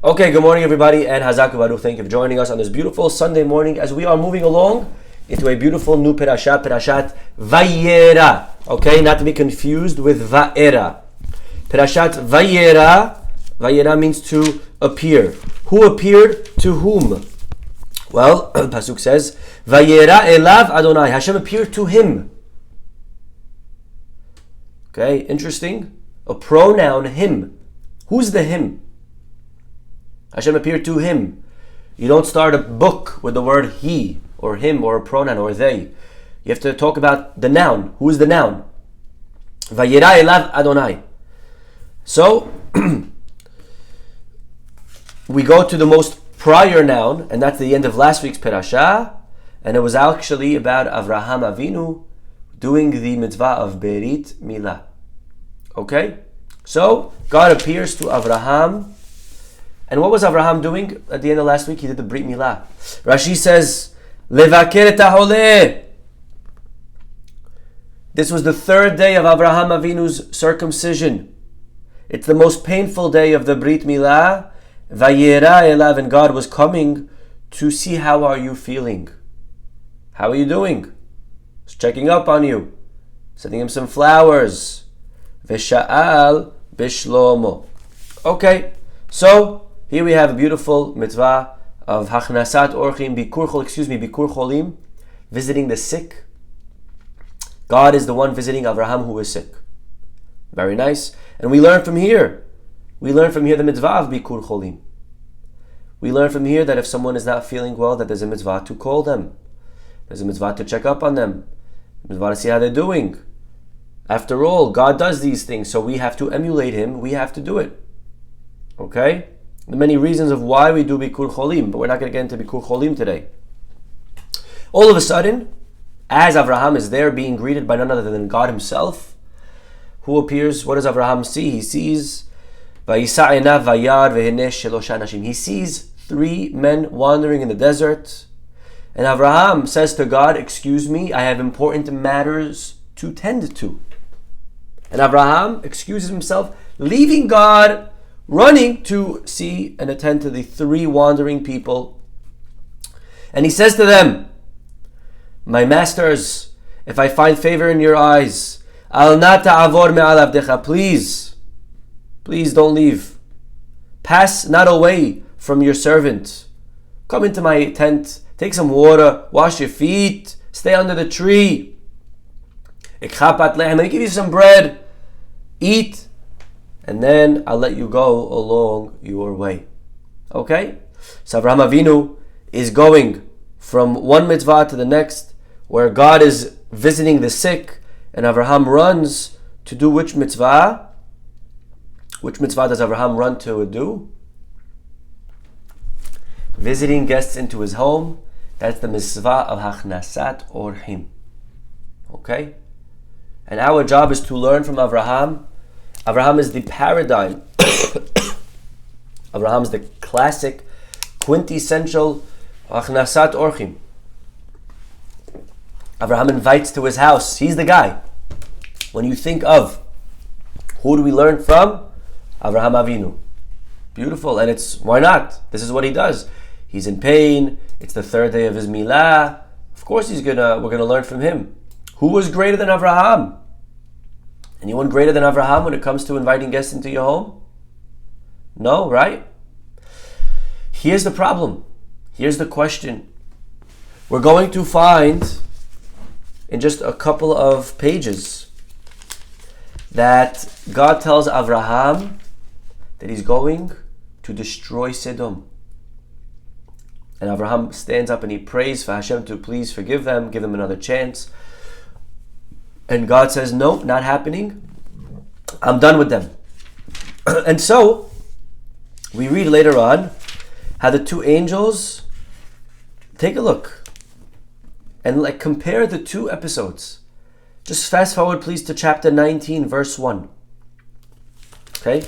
Okay, good morning everybody, and Hazaku Baruch. Thank you for joining us on this beautiful Sunday morning as we are moving along into a beautiful new Perashat Vayera. Okay, not to be confused with Vayera. Perashat Vayera means to appear. Who appeared to whom? Well, Pasuk says, Vayera elav Adonai. Hashem appeared to him. Okay, interesting. A pronoun, him. Who's the him? Hashem appeared to him. You don't start a book with the word he, or him, or a pronoun, or they. You have to talk about the noun. Who is the noun? Vayera elav Adonai. So, we go to the most prior noun, and that's the end of last week's Perashah, and it was actually about Avraham Avinu doing the mitzvah of Berit Milah. Okay? So, God appears to Avraham. And what was Avraham doing at the end of last week? He did the Brit Milah. Rashi says, Levaker et haholeh. This was the third day of Avraham Avinu's circumcision. It's the most painful day of the Brit Milah. Vayera elav, and God was coming to see how are you feeling. How are you doing? He's checking up on you. Sending him some flowers. Vesha'al bishlomo. Okay, so here we have a beautiful mitzvah of Hachnasat Orchim, Bikur Cholim, visiting the sick. God is the one visiting Avraham who is sick. Very nice. And we learn from here. The mitzvah of Bikur Cholim. We learn from here that if someone is not feeling well, that there's a mitzvah to call them. There's a mitzvah to check up on them. A mitzvah to see how they're doing. After all, God does these things, so we have to emulate Him. We have to do it. Okay? The many reasons of why we do Bikur Cholim, but we're not going to get into Bikur Cholim today. All of a sudden, as Avraham is there being greeted by none other than God Himself, who appears, what does Avraham see? He sees Vayisa einav vayar veheneh shelosha anashim. He sees three men wandering in the desert, and Avraham says to God, excuse me, I have important matters to tend to. And Avraham excuses himself, leaving God, running to see and attend to the three wandering people. And he says to them, my masters, if I find favor in your eyes, al na ta'avor me'al avdecha, please don't leave. Pass not away from your servant. Come into my tent, take some water, wash your feet, stay under the tree. Let me give you some bread, eat, and then I'll let you go along your way. Okay? So Avraham Avinu is going from one mitzvah to the next, where God is visiting the sick, and Avraham runs to do which mitzvah? Which mitzvah does Avraham run to do? Visiting guests into his home. That's the mitzvah of Hachnasat Orchim. Okay? And our job is to learn from Avraham. Avraham is the paradigm. Avraham is the classic, quintessential Hachnasat Orchim. Avraham invites to his house. He's the guy. When you think of who do we learn from? Avraham Avinu. Beautiful. And it's, why not? This is what he does. He's in pain. It's the third day of his milah. Of course we're gonna learn from him. Who was greater than Avraham? Anyone greater than Avraham when it comes to inviting guests into your home? No, right? Here's the problem. Here's the question. We're going to find in just a couple of pages that God tells Avraham that He's going to destroy Sodom. And Avraham stands up and he prays for Hashem to please forgive them, give them another chance. And God says, no, not happening. I'm done with them. And so, we read later on how the two angels, take a look and compare the two episodes. Just fast forward please to chapter 19 verse 1. Okay?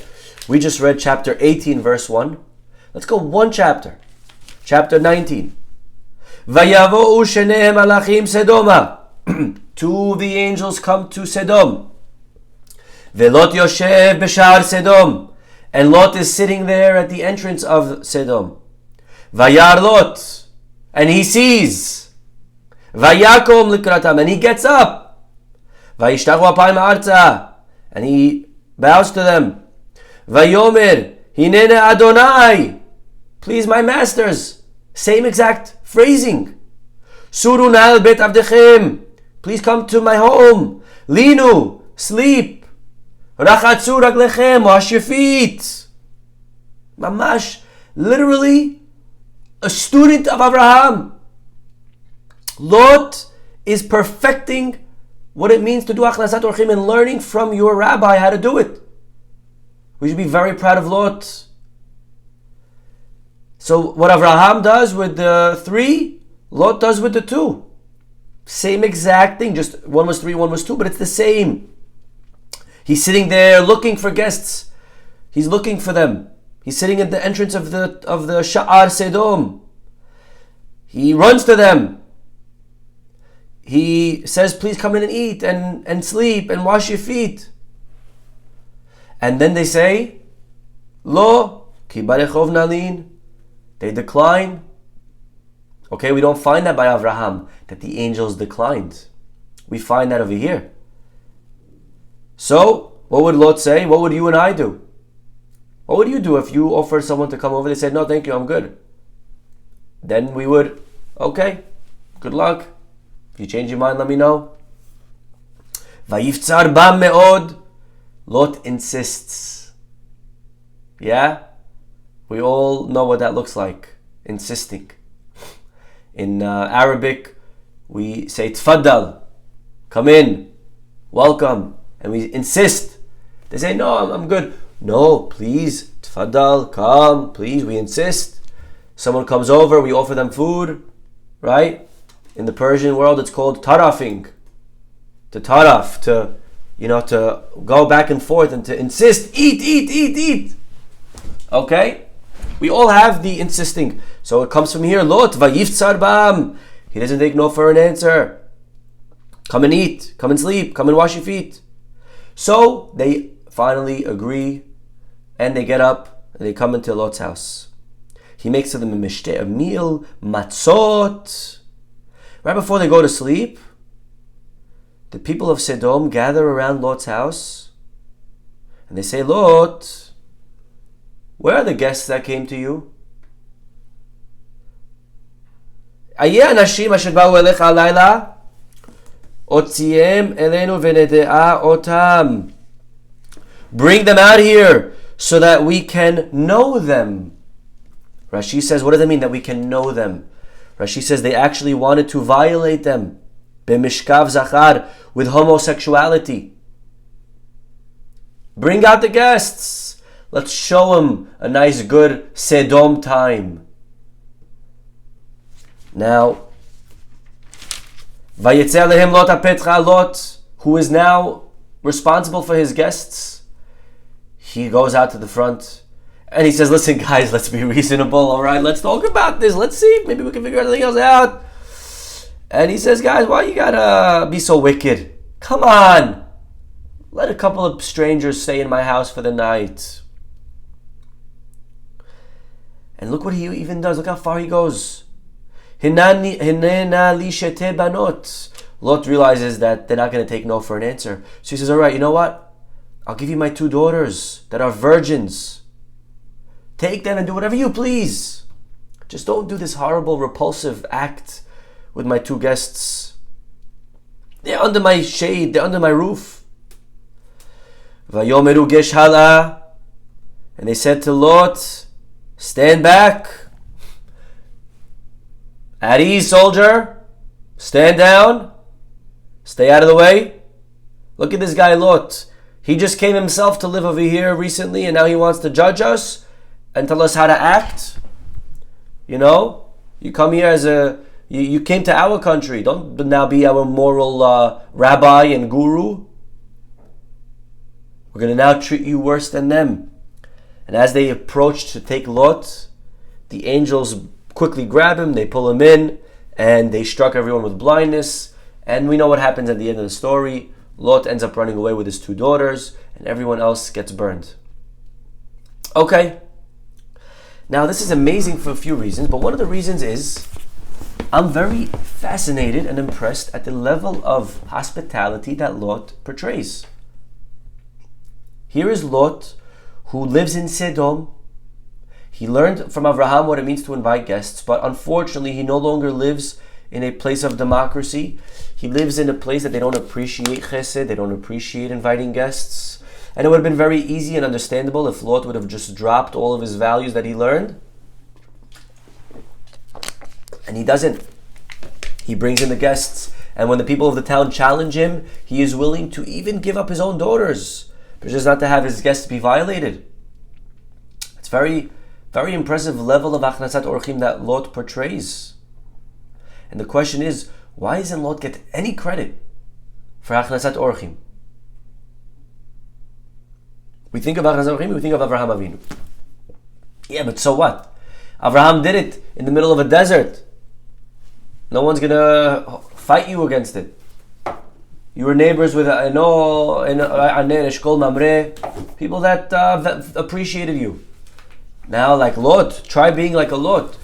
We just read chapter 18 verse 1. Let's go one chapter. Chapter 19. Vayavo'u shenehem malachim Sedoma. Two of the angels come to Sodom. Velot Yoshev b'shar Sodom. And Lot is sitting there at the entrance of Sodom. Vayar Lot, and he sees. Vayakom likratam, and he gets up. Vayishtachu apayim arza, and he bows to them. Vayomer, hinene Adonai, please my masters. Same exact phrasing. Suru na'al bet avdechem, please come to my home. Linu, sleep. Rachatzu raglechem, wash your feet. Mamash, literally a student of Abraham. Lot is perfecting what it means to do achnasat orchim and learning from your rabbi how to do it. We should be very proud of Lot. So what Abraham does with the 3, Lot does with the 2. Same exact thing, just one was 3, one was 2, but it's the same. He's sitting there looking for guests. He's looking for them. He's sitting at the entrance of the Sha'ar Sodom. He runs to them. He says, please come in and eat and sleep and wash your feet. And then they say, Lo, ki barechov nalin. They decline. Okay, we don't find that by Avraham, that the angels declined. We find that over here. So, what would Lot say? What would you and I do? What would you do if you offered someone to come over? They said, no, thank you, I'm good. Then we would, okay, good luck. If you change your mind, let me know. Vayiftzar bam me'od. Lot insists. Yeah? We all know what that looks like. Insisting. In Arabic, we say tfaddal. Come in. Welcome. And we insist. They say, no, I'm good. No, please, tfaddal, come, please, we insist. Someone comes over, we offer them food, right? In the Persian world, it's called tarafing. To taraf, to go back and forth and to insist, eat. Okay? We all have the insisting. So it comes from here, Lot, vayiftzar bam. He doesn't take no for an answer. Come and eat, come and sleep, come and wash your feet. So they finally agree, and they get up and they come into Lot's house. He makes to them a meal, matzot. Right before they go to sleep, the people of Sodom gather around Lot's house and they say, Lot, where are the guests that came to you? Ayeh anashim asher ba'u elecha halayla, otziem elenu v'nede'a otam. Bring them out here so that we can know them. Rashi says, what does that mean, that we can know them? Rashi says they actually wanted to violate them. B'mishkav zachar, with homosexuality. Bring out the guests. Let's show them a nice, good Sodom time. Now, Vayetzel lehem Lot hapetcha, Lot, who is now responsible for his guests, he goes out to the front and he says, listen guys, let's be reasonable, alright? Let's talk about this. Let's see, maybe we can figure anything else out. And he says, guys, why you gotta be so wicked? Come on. Let a couple of strangers stay in my house for the night. And look what he even does. Look how far he goes. Lot realizes that they're not going to take no for an answer. So he says, alright, you know what? I'll give you my 2 daughters that are virgins. Take them and do whatever you please. Just don't do this horrible, repulsive act with my 2 guests. They're under my shade. They're under my roof. Vayomeru gesh hala. And they said to Lot, stand back. At ease, soldier. Stand down. Stay out of the way. Look at this guy, Lot. He just came himself to live over here recently, and now he wants to judge us and tell us how to act. You know? You come here as you came to our country. Don't now be our moral rabbi and guru. We're going to now treat you worse than them. And as they approach to take Lot, the angels quickly grab him, they pull him in, and they struck everyone with blindness. And we know what happens at the end of the story. Lot ends up running away with his 2 daughters, and everyone else gets burned. Okay. Now this is amazing for a few reasons, but one of the reasons is I'm very fascinated and impressed at the level of hospitality that Lot portrays. Here is Lot, who lives in Sodom. He learned from Abraham what it means to invite guests, but unfortunately he no longer lives in a place of democracy. He lives in a place that they don't appreciate chesed, they don't appreciate inviting guests. And it would have been very easy and understandable if Lot would have just dropped all of his values that he learned. And he doesn't. He brings in the guests, and when the people of the town challenge him, he is willing to even give up his own daughters, but just not to have his guests be violated. It's very, very impressive level of achnasat orchim that Lot portrays. And the question is, why doesn't Lot get any credit for achnasat orchim? We think of achnasat orchim, we think of Avraham Avinu. Yeah, but so what? Avraham did it in the middle of a desert. No one's gonna fight you against it. You were neighbors with people that appreciated you. Now, like Lot, try being like a Lot.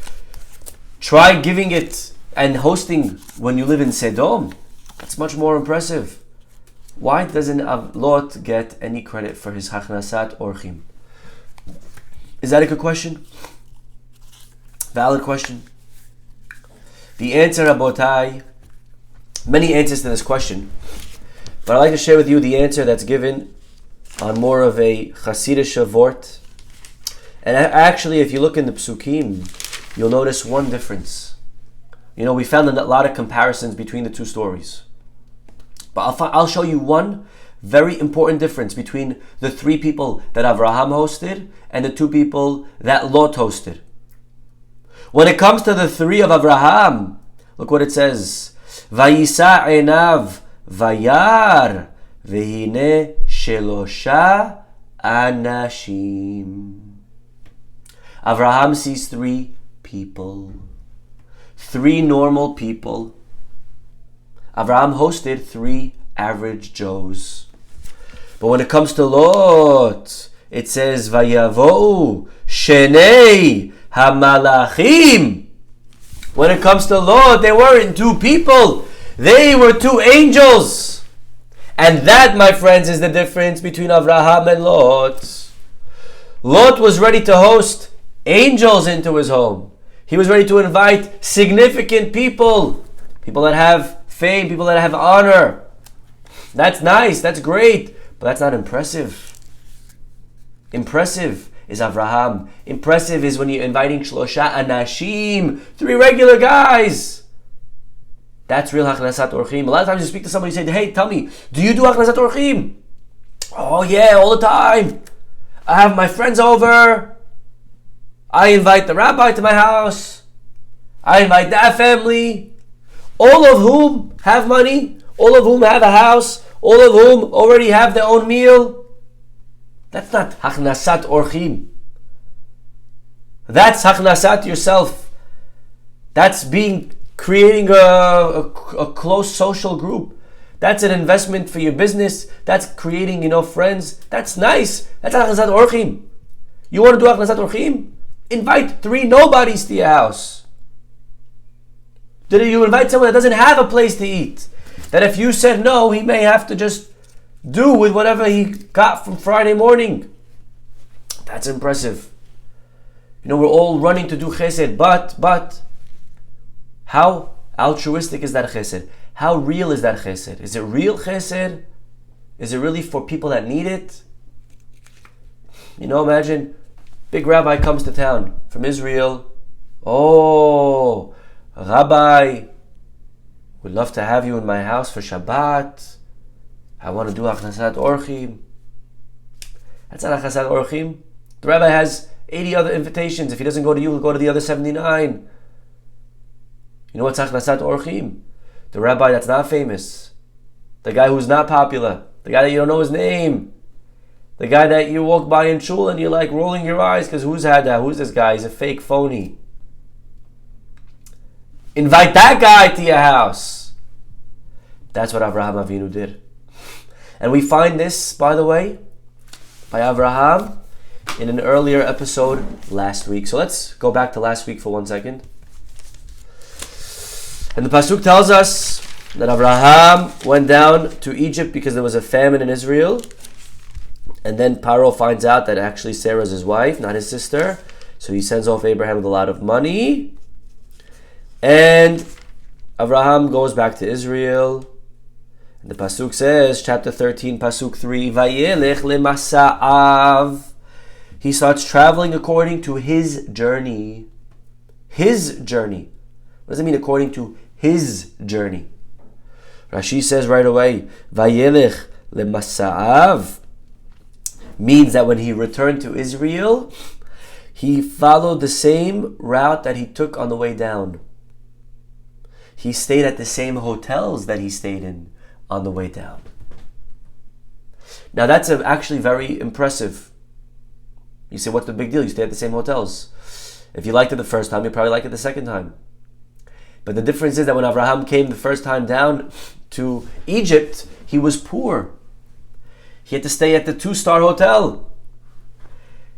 Try giving it and hosting when you live in Sodom. That's much more impressive. Why doesn't Lot get any credit for his hachnasat orchim? Is that a good question? Valid question. The answer, Rabotai, many answers to this question, but I'd like to share with you the answer that's given on more of a Hasidic vort. And actually, if you look in the Psukim, you'll notice one difference. You know, we found a lot of comparisons between the two stories. But I'll show you one very important difference between the three people that Avraham hosted and the two people that Lot hosted. When it comes to the three of Avraham, look what it says. Vayisa enav vayar vehine shelosha anashim. Avraham sees three people. Three normal people. Avraham hosted three average Joes. But when it comes to Lot, it says Vayavo'u Shenei Hamalachim. When it comes to Lot, they weren't two people. They were two angels. And that, my friends, is the difference between Avraham and Lot. Lot was ready to host angels into his home. He was ready to invite significant people. People that have fame, people that have honor. That's nice, that's great, but that's not impressive. Impressive is Avraham. Impressive is when you're inviting Shlosha Anashim, three regular guys. That's real Hachnasat Orchim. A lot of times you speak to somebody and say, hey, tell me, do you do Hachnasat Orchim? Oh yeah, all the time. I have my friends over. I invite the rabbi to my house. I invite that family. All of whom have money. All of whom have a house. All of whom already have their own meal. That's not Hachnasat Orchim. That's Hachnasat yourself. That's creating a close social group. That's an investment for your business. That's creating, friends. That's nice. That's Hachnasat Orchim. You want to do Hachnasat Orchim? Invite three nobodies to your house. Did you invite someone that doesn't have a place to eat? That if you said no, he may have to just do with whatever he got from Friday morning. That's impressive. We're all running to do chesed, but how altruistic is that chesed? How real is that chesed? Is it real chesed? Is it really for people that need it? Imagine big rabbi comes to town from Israel. Oh, Rabbi, would love to have you in my house for Shabbat. I want to do Hachnasat Orchim. That's not Hachnasat Orchim. The rabbi has 80 other invitations. If he doesn't go to you, he'll go to the other 79. You know what's Hachnasat Orchim? The rabbi that's not famous. The guy who's not popular. The guy that you don't know his name. The guy that you walk by in shul and you're like rolling your eyes because who's had that? Who's this guy? He's a fake phony. Invite that guy to your house. That's what Avraham Avinu did. And we find this, by the way, by Avraham, in an earlier episode last week. So let's go back to last week for 1 second. And the Pasuk tells us that Abraham went down to Egypt because there was a famine in Israel. And then Paro finds out that actually Sarah's his wife, not his sister. So he sends off Abraham with a lot of money. And Abraham goes back to Israel. And the Pasuk says, chapter 13, Pasuk 3, Vayelech lemasa'av. He starts traveling according to his journey. His journey. What does it mean according to his journey? Rashi says right away, Vayelech lemasa'av means that when he returned to Israel, he followed the same route that he took on the way down. He stayed at the same hotels that he stayed in on the way down. Now that's actually very impressive. You say, what's the big deal? You stay at the same hotels. If you liked it the first time, you probably like it the second time. But the difference is that when Abraham came the first time down to Egypt, he was poor. He had to stay at the 2-star hotel.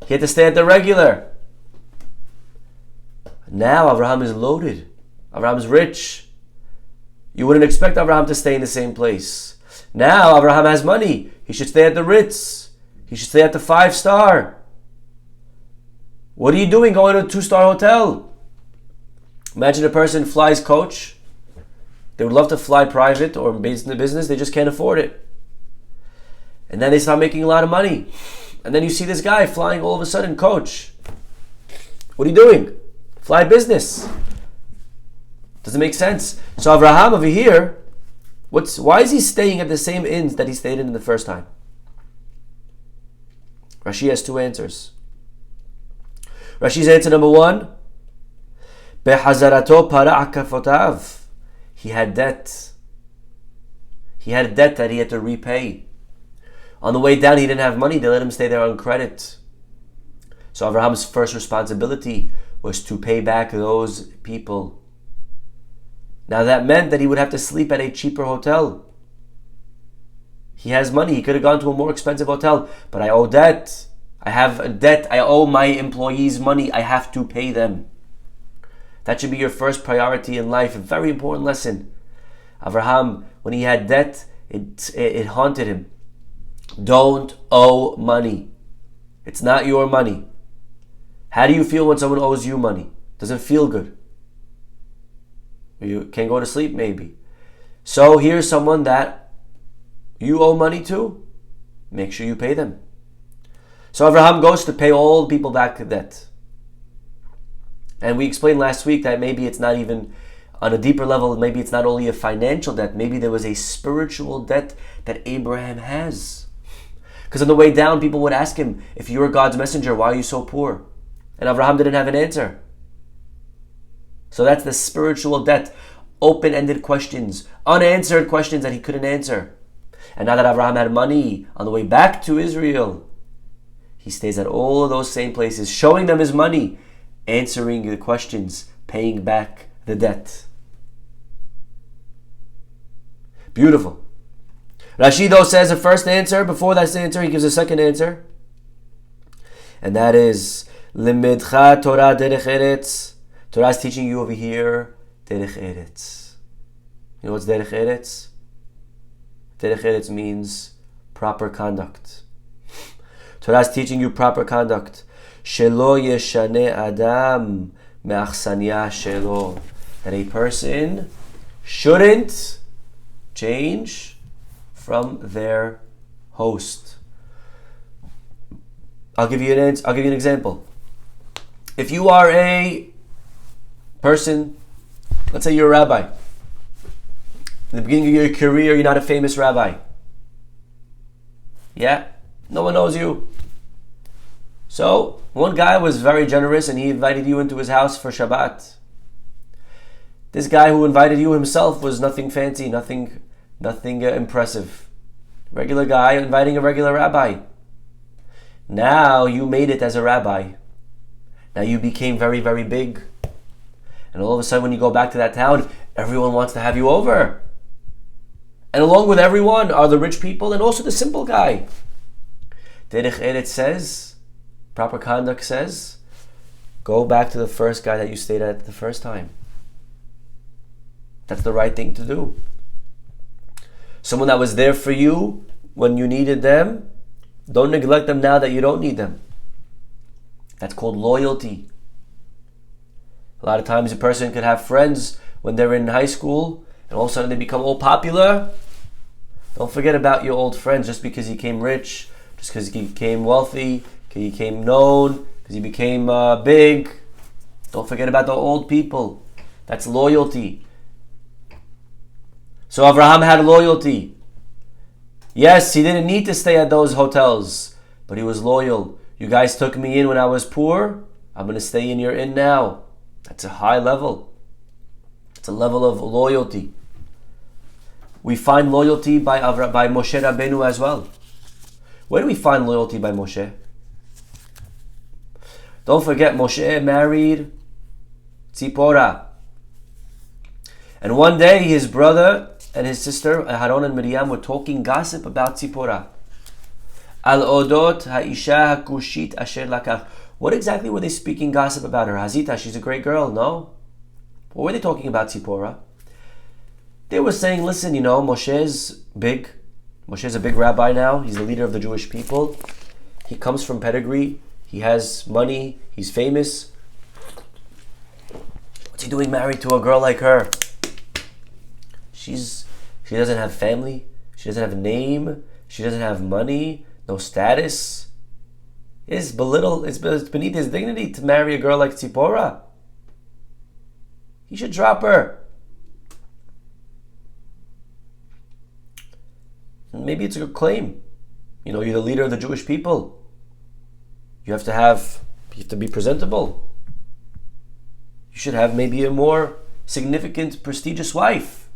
He had to stay at the regular. Now Abraham is loaded. Abraham is rich. You wouldn't expect Abraham to stay in the same place. Now Abraham has money. He should stay at the Ritz. He should stay at the 5-star. What are you doing going to a 2-star hotel? Imagine a person flies coach. They would love to fly private or based in the business. They just can't afford it. And then they start making a lot of money. And then you see this guy flying all of a sudden coach. What are you doing? Fly business. Doesn't make sense. So Abraham over here, why is he staying at the same inns that he stayed in the first time? Rashi has 2 answers. Rashi's answer number 1, Behazarato para akafotav. He had debt. He had a debt that he had to repay. On the way down, he didn't have money. They let him stay there on credit. So Abraham's first responsibility was to pay back those people. Now that meant that he would have to sleep at a cheaper hotel. He has money. He could have gone to a more expensive hotel. But I owe debt. I have a debt. I owe my employees money. I have to pay them. That should be your first priority in life. A very important lesson. Abraham, when he had debt, it haunted him. Don't owe money. It's not your money. How do you feel when someone owes you money? Doesn't feel good. You can't go to sleep maybe. So here's someone that you owe money to. Make sure you pay them. So Abraham goes to pay all people back the debt. And we explained last week that maybe it's not even on a deeper level, maybe it's not only a financial debt, maybe there was a spiritual debt that Abraham has. Because on the way down, people would ask him, if you were God's messenger, why are you so poor? And Abraham didn't have an answer. So that's the spiritual debt. Open-ended questions, unanswered questions that he couldn't answer. And now that Abraham had money on the way back to Israel, he stays at all of those same places, showing them his money, answering the questions, paying back the debt. Beautiful. Rashi though says the first answer. Before that answer, he gives a second answer. And that is, Limidcha Torah derech eretz. Torah is teaching you over here, derech eretz. You know what's derech eretz? Derech eretz means proper conduct. Torah is teaching you proper conduct. Shelo yeshane adam me'achsanya shelo. That a person shouldn't change from their host. I'll give you an example. If you are a person, let's say you're a rabbi. In the beginning of your career, you're not a famous rabbi. Yeah, no one knows you. So, one guy was very generous and he invited you into his house for Shabbat. This guy who invited you himself was nothing fancy, nothing impressive. Regular guy inviting a regular rabbi. Now you made it as a rabbi. Now you became very, very big. And all of a sudden when you go back to that town, everyone wants to have you over. And along with everyone are the rich people and also the simple guy. Derech Eretz says Proper conduct says, go back to the first guy that you stayed at the first time. That's the right thing to do. Someone that was there for you when you needed them, don't neglect them now that you don't need them. That's called loyalty. A lot of times a person could have friends when they're in high school and all of a sudden they become all popular. Don't forget about your old friends just because he became rich, just because he became wealthy, because he became known, because he became big. Don't forget about the old people. That's loyalty. So Abraham had loyalty. Yes, he didn't need to stay at those hotels, but he was loyal. You guys took me in when I was poor. I'm going to stay in your inn now. That's a high level. It's a level of loyalty. We find loyalty by Moshe Rabbeinu as well. Where do we find loyalty by Moshe? Don't forget, Moshe married Tzipora. And one day his brother and his sister, Aaron and Miriam, were talking gossip about Tzipora. Al odot ha'isha hakushit asher lakach. What exactly were they speaking gossip about her? Hazita, she's a great girl, no? What were they talking about Tzipora? They were saying, listen, Moshe's big. Moshe's a big rabbi now. He's the leader of the Jewish people. He comes from pedigree. He has money. He's famous. What's he doing married to a girl like her? She doesn't have family. She doesn't have a name. She doesn't have money. No status. It's beneath his dignity to marry a girl like Tzipora. He should drop her. Maybe it's a good claim. You're the leader of the Jewish people. You have to be presentable. You should have maybe a more significant, prestigious wife.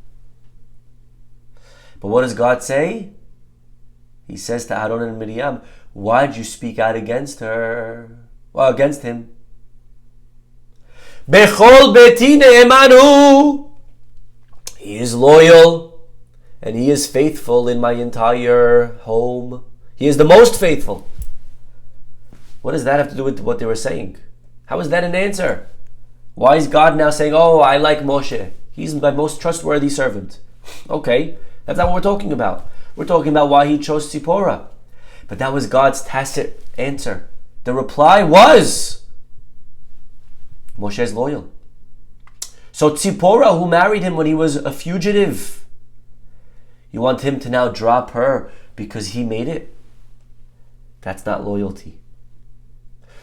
But what does God say? He says to Aaron and Miriam, why'd you speak out against her? Well, against him. Bechol beti ne'emanu. He is loyal. And he is faithful in my entire home. He is the most faithful. What does that have to do with what they were saying? How is that an answer? Why is God now saying, I like Moshe. He's my most trustworthy servant. Okay, that's not what we're talking about. We're talking about why he chose Tzipora. But that was God's tacit answer. The reply was, Moshe is loyal. So Tzipora, who married him when he was a fugitive, you want him to now drop her because he made it? That's not loyalty.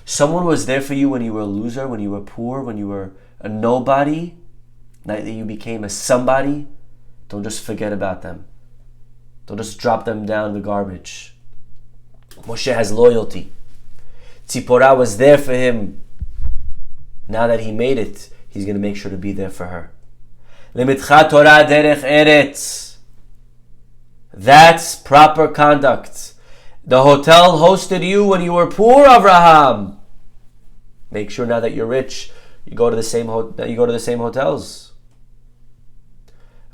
Someone was there for you when you were a loser, when you were poor, when you were a nobody. Now that you became a somebody, don't just forget about them. Don't just drop them down the garbage. Moshe has loyalty. Tzipora was there for him. Now that he made it, he's going to make sure to be there for her. Limitcha Torah derech eretz. That's proper conduct. The hotel hosted you when you were poor, Abraham. Make sure now that you're rich, you go to the same hotels.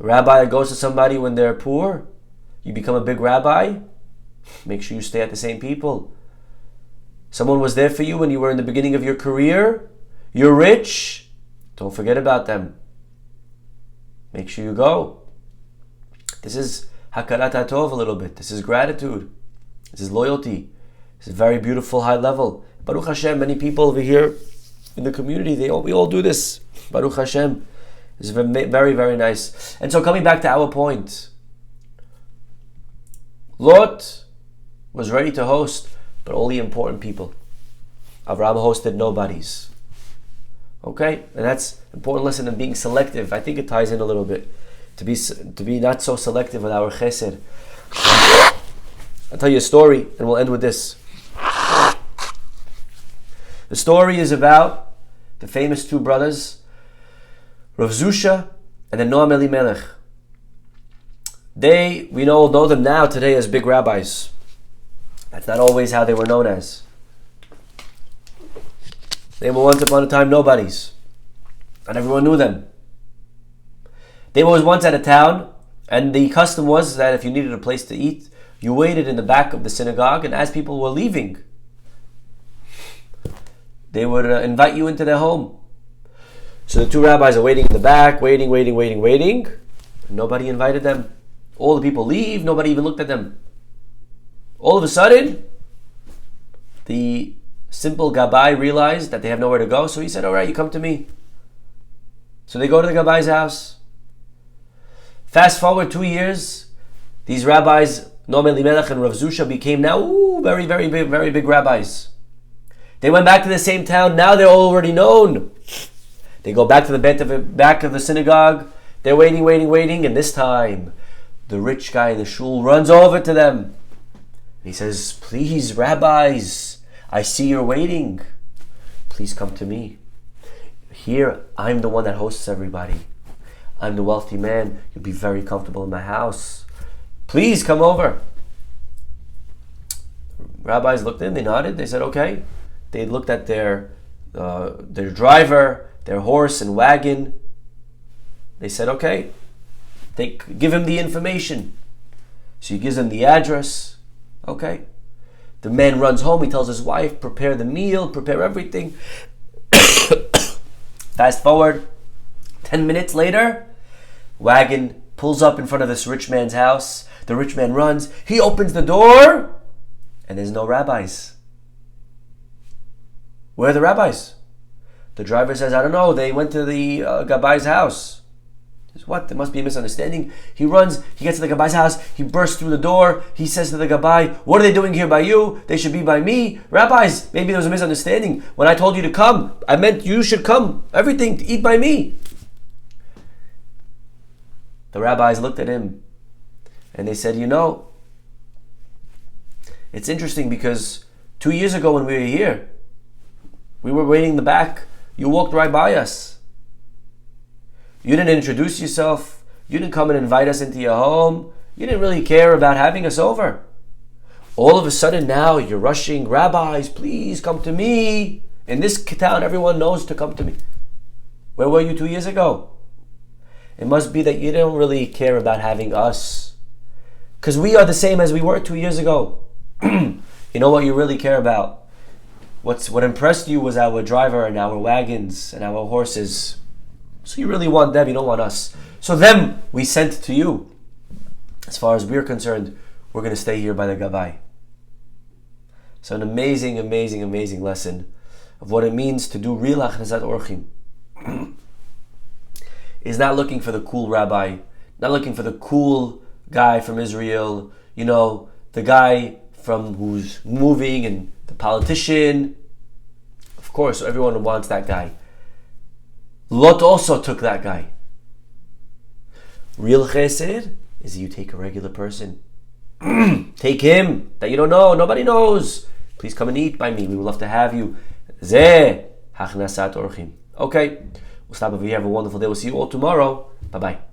A rabbi goes to somebody when they're poor. You become a big rabbi. Make sure you stay at the same people. Someone was there for you when you were in the beginning of your career. You're rich. Don't forget about them. Make sure you go. This is hakarat hatov a little bit. This is gratitude. This is loyalty. It's a very beautiful high level. Baruch Hashem, many people over here in the community, we all do this. Baruch Hashem. This is very, very nice. And so coming back to our point, Lot was ready to host, but only important people. Avraham hosted nobodies. Okay? And that's an important lesson in being selective. I think it ties in a little bit. To be not so selective with our chesed. I'll tell you a story and we'll end with this. The story is about the famous two brothers, Rav Zusha and then Noam Elimelech. We know them now today as big rabbis. That's not always how they were known as. They were once upon a time nobodies. And everyone knew them. They were once at a town, and the custom was that if you needed a place to eat, you waited in the back of the synagogue, and as people were leaving, they would invite you into their home. So the two rabbis are waiting in the back, waiting. Nobody invited them. All the people leave, nobody even looked at them. All of a sudden, the simple Gabbai realized that they have nowhere to go, so he said, all right, you come to me. So they go to the Gabbai's house. Fast forward 2 years, these rabbis, Noam Elimelech and Rav Zusha, became now very big rabbis. They went back to the same town, now they're already known. They go back to the back of the synagogue, they're waiting, and this time, the rich guy in the shul runs over to them. He says, please, rabbis, I see you're waiting. Please come to me. Here, I'm the one that hosts everybody. I'm the wealthy man. You'll be very comfortable in my house. Please come over. Rabbis looked in, they nodded, they said, okay. They looked at their driver, their horse and wagon. They said, okay. They give him the information. So he gives them the address. Okay. The man runs home, he tells his wife, prepare the meal, prepare everything. Fast forward, 10 minutes later, wagon pulls up in front of this rich man's house. The rich man runs, he opens the door, and there's no rabbis. Where are the rabbis? The driver says, I don't know, they went to the Gabbai's house. He says, what? There must be a misunderstanding. He runs, he gets to the Gabbai's house, he bursts through the door, he says to the Gabbai, what are they doing here by you? They should be by me. Rabbis, maybe there was a misunderstanding. When I told you to come, I meant you should come. Everything to eat by me. The rabbis looked at him and they said, it's interesting because 2 years ago when we were here, we were waiting in the back. You walked right by us. You didn't introduce yourself. You didn't come and invite us into your home. You didn't really care about having us over. All of a sudden now you're rushing, rabbis, please come to me. In this town, everyone knows to come to me. Where were you 2 years ago? It must be that you don't really care about having us. Because we are the same as we were 2 years ago. You know what you really care about? What impressed you was our driver and our wagons and our horses. So you really want them, you don't want us. So them we sent to you. As far as we're concerned, we're going to stay here by the Gabbai. So an amazing lesson of what it means to do real Achnasat Orchim. Is not looking for the cool rabbi, not looking for the cool guy from Israel, the guy from who's moving and the politician. Of course, everyone wants that guy. Lot also took that guy. Real chesed is you take a regular person. Take him that you don't know, nobody knows. Please come and eat by me. We would love to have you. Zeh hachnasat orchim. Okay, we'll stop over here. Have a wonderful day. We'll see you all tomorrow. Bye-bye.